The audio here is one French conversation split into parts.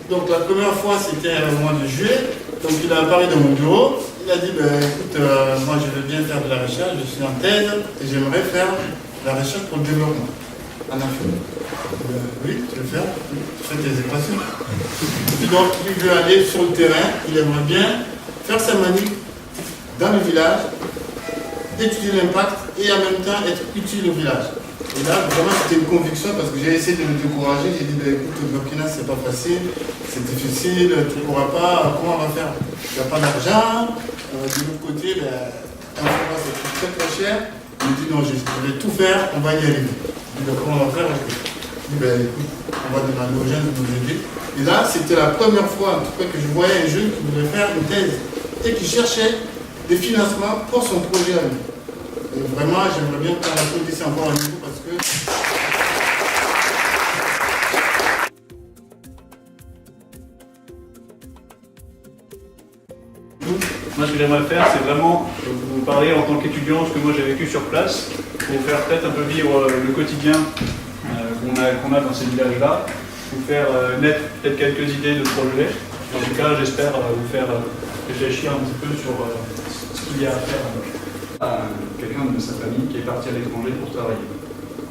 Donc la première fois c'était au mois de juillet, donc il a apparu dans mon bureau, il a dit écoute, moi je veux bien faire de la recherche, je suis en thèse et j'aimerais faire de la recherche pour le développement en Afrique. Oui, tu veux faire? Oui, tu fais tes équations. Et donc il veut aller sur le terrain, il aimerait bien faire sa manip dans le village, étudier l'impact et en même temps être utile au village. Et là, vraiment, c'était une conviction parce que j'ai essayé de me décourager. J'ai dit, écoute, au Burkina, c'est pas facile, c'est difficile, tu ne pourras pas, comment on va faire? Il n'y a pas d'argent. De l'autre côté, l'information, ça coûte très très cher. Il me dit, non, je vais tout faire, on va y arriver. Je dis, comment on va faire? Je dis, écoute, on va demander aux jeunes de nous aider. Et là, c'était la première fois, en tout cas, que je voyais un jeune qui voulait faire une thèse et qui cherchait des financements pour son projet à lui. Et vraiment, j'aimerais bien qu'on applaudisse encore un niveau parce que... Moi, ce que j'aimerais faire, c'est vraiment vous parler en tant qu'étudiant ce que moi j'ai vécu sur place, pour faire peut-être un peu vivre le quotidien qu'on a dans ces villages-là, vous faire naître peut-être quelques idées de projets. En tout cas, j'espère vous faire réfléchir un petit peu sur ce qu'il y a à faire. Quelqu'un de sa famille qui est parti à l'étranger pour travailler.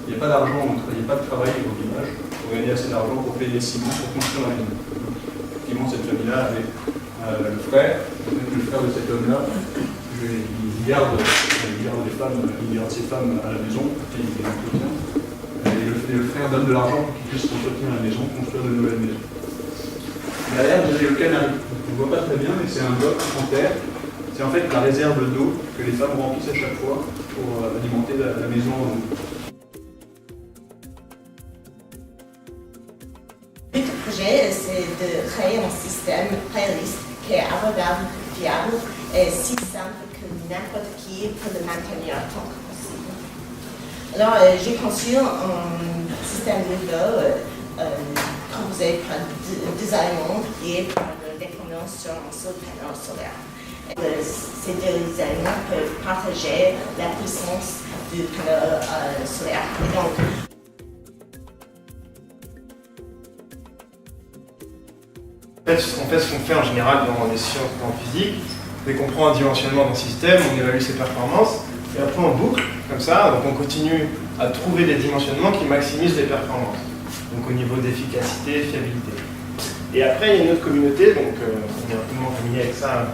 Il n'y a pas d'argent, il n'y a pas de travail au village pour gagner assez d'argent pour payer les ciments pour construire la maison. Effectivement, cette famille-là avait le frère de cet homme-là, il garde les femmes, il garde ses femmes à la maison, et il les entretient. Et le frère donne de l'argent pour qu'il puisse entretenir la maison, construire de nouvelles maisons. Derrière, vous avez le canal. On ne voit pas très bien, mais c'est un bloc en terre. C'est en fait la réserve d'eau que les femmes remplissent à chaque fois pour alimenter la maison en eau. Le but du projet, c'est de créer un système réaliste qui est abordable, fiable et si simple que n'importe qui peut le maintenir tant que possible. Alors, j'ai conçu un système nouveau proposé par Design Monde qui est par le dépendance sur un seul panneau solaire. Ces deux designers peuvent partager la puissance du panneau solaire. Et donc, ce qu'on fait en général dans les sciences, en physique, c'est qu'on prend un dimensionnement d'un système, on évalue ses performances, et après on boucle, comme ça, donc on continue à trouver des dimensionnements qui maximisent les performances. Donc au niveau d'efficacité, fiabilité. Et après, il y a une autre communauté, donc on est un peu moins familier avec ça,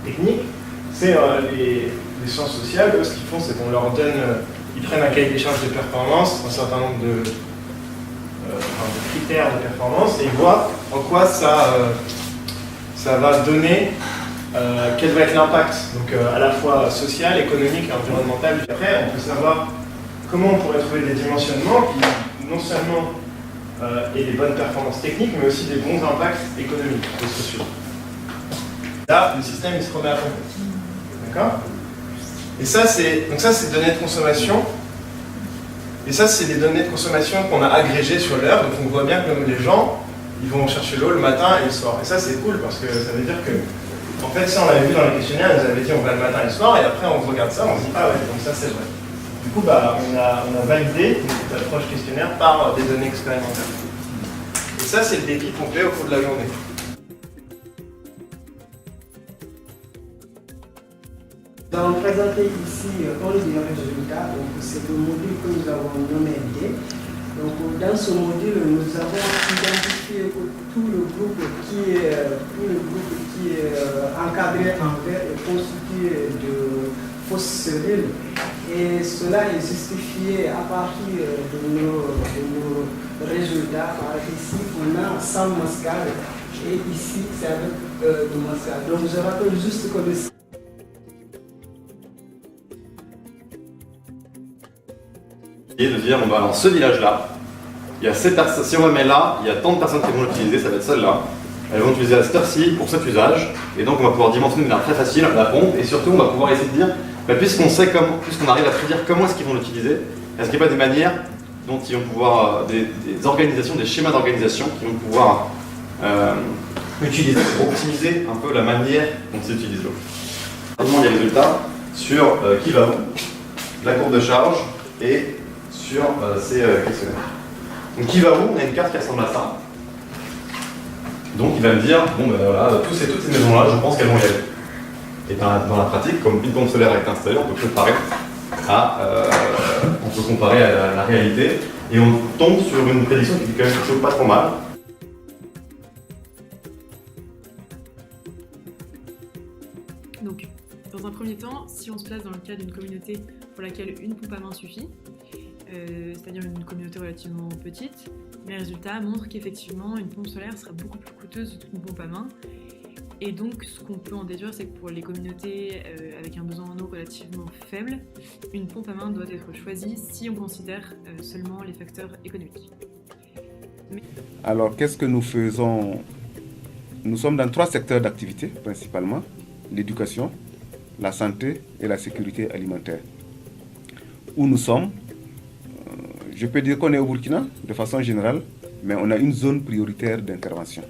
technique, c'est les sciences sociales. Eux, ce qu'ils font, c'est qu'on leur donne, ils prennent un cahier des charges de performance, un certain nombre de critères de performance, et ils voient en quoi ça va donner, quel va être l'impact, donc à la fois social, économique et environnemental. Et après, on peut savoir comment on pourrait trouver des dimensionnements qui non seulement aient des bonnes performances techniques, mais aussi des bons impacts économiques et sociaux. Là, le système il se remet à fond. D'accord? Et ça, c'est données de consommation. Et ça, c'est des données de consommation qu'on a agrégées sur l'heure. Donc on voit bien que les gens, ils vont chercher l'eau le matin et le soir. Et ça, c'est cool parce que ça veut dire que, en fait, ça, on l'avait vu dans les questionnaires, ils nous avaient dit on va le matin et le soir. Et après, on regarde ça, on se dit ah ouais, donc ça, c'est vrai. Du coup, on a validé cette approche questionnaire par des données expérimentales. Et ça, c'est le défi qu'on fait au cours de la journée. Nous allons présenter ici un des résultats. C'est le module que nous avons nommé D. Donc, dans ce module, nous avons identifié tout le groupe qui est encadré en vert et constitué de fausses cellules. Et cela est justifié à partir de nos résultats. Ici, on a 100 mascarades et ici, c'est avec de mascarades. Donc, je rappelle juste que le et de dire, bon, bah, dans ce village-là, il y a si on le met là, il y a tant de personnes qui vont l'utiliser, ça va être celle-là. Elles vont utiliser à cette heure-ci pour cet usage, et donc on va pouvoir dimensionner de manière très facile la pompe, et surtout on va pouvoir essayer de dire, bah, puisqu'on arrive à prédire comment est-ce qu'ils vont l'utiliser, est-ce qu'il n'y a pas des manières dont ils vont pouvoir, des organisations, des schémas d'organisation qui vont pouvoir utiliser pour optimiser un peu la manière dont ils utilisent l'eau. On demande les résultats sur qui va où, la courbe de charge, et sur ces questionnaires. Donc qui va où? On a une carte qui ressemble à ça. Donc il va me dire, bon ben voilà, toutes ces maisons-là, je pense qu'elles vont y aller. Et dans la pratique, comme une pompe solaire est installée, on peut comparer à la réalité, et on tombe sur une prédiction qui est quand même plutôt pas trop mal. Donc, dans un premier temps, si on se place dans le cas d'une communauté pour laquelle une pompe à main suffit, c'est-à-dire une communauté relativement petite, les résultats montrent qu'effectivement une pompe solaire sera beaucoup plus coûteuse qu'une pompe à main. Et donc, ce qu'on peut en déduire, c'est que pour les communautés avec un besoin en eau relativement faible, une pompe à main doit être choisie si on considère seulement les facteurs économiques. Alors, qu'est-ce que nous faisons? Nous sommes dans 3 secteurs d'activité, principalement: l'éducation, la santé et la sécurité alimentaire. Où nous sommes, je peux dire qu'on est au Burkina, de façon générale, mais on a une zone prioritaire d'intervention.